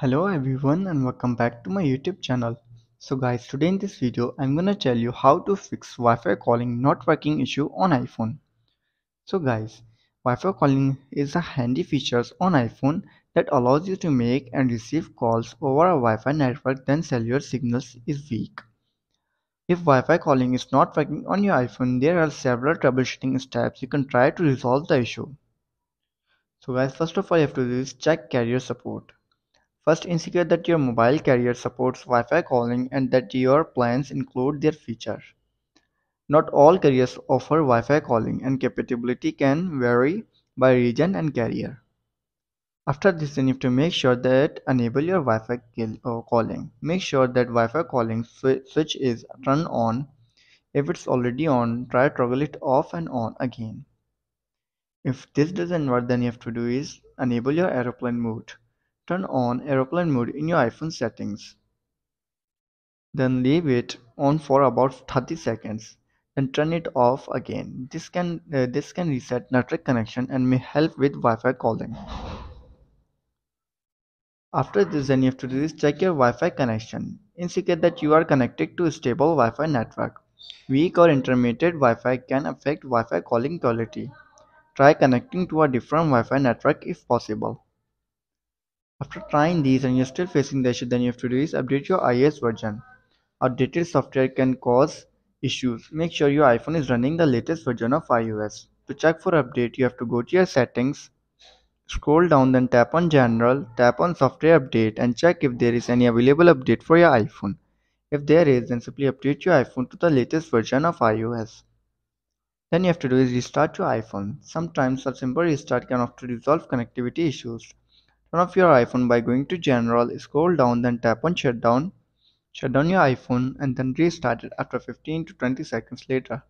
Hello everyone and welcome back to my YouTube channel. So guys, today in this video I'm gonna tell you how to fix Wi-Fi calling not working issue on iPhone. So guys, Wi-Fi calling is a handy feature on iPhone that allows you to make and receive calls over a Wi-Fi network when cellular signals is weak. If Wi-Fi calling is not working on your iPhone, there are several troubleshooting steps you can try to resolve the issue. So guys, first of all you have to do is check carrier support. First, ensure that your mobile carrier supports Wi-Fi calling and that your plans include their feature. Not all carriers offer Wi-Fi calling, and compatibility can vary by region and carrier. After this, then you have to make sure that enable your Wi-Fi calling. Make sure that Wi-Fi calling switch is turned on. If it's already on, try toggle it off and on again. If this doesn't work, then you have to do is enable your airplane mode. Turn on airplane mode in your iPhone settings. Then leave it on for about 30 seconds. Then turn it off again. This can reset network connection and may help with Wi-Fi calling. After this, then you have to do is check your Wi-Fi connection. Ensure that you are connected to a stable Wi-Fi network. Weak or intermittent Wi-Fi can affect Wi-Fi calling quality. Try connecting to a different Wi-Fi network if possible. After trying these and you're still facing the issue, then you have to do is update your iOS version. Outdated software can cause issues. Make sure your iPhone is running the latest version of iOS. To check for update, you have to go to your settings, scroll down, then tap on General, tap on Software Update, and check if there is any available update for your iPhone. If there is, then simply update your iPhone to the latest version of iOS. Then you have to do is restart your iPhone. Sometimes a simple restart can often resolve connectivity issues. Turn off your iPhone by going to General, scroll down, then tap on Shutdown. Shut down your iPhone and then restart it after 15 to 20 seconds later.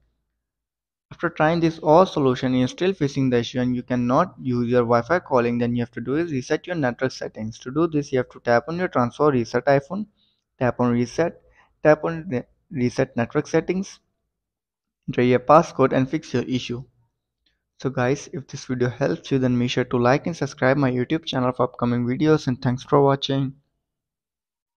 After trying this all solution and you're still facing the issue and you cannot use your Wi-Fi calling, then you have to do is reset your network settings. To do this, you have to tap on your transfer reset iPhone, tap on reset, tap on reset network settings, enter your passcode and fix your issue. So guys, if this video helps you, then make sure to like and subscribe my YouTube channel for upcoming videos, and thanks for watching.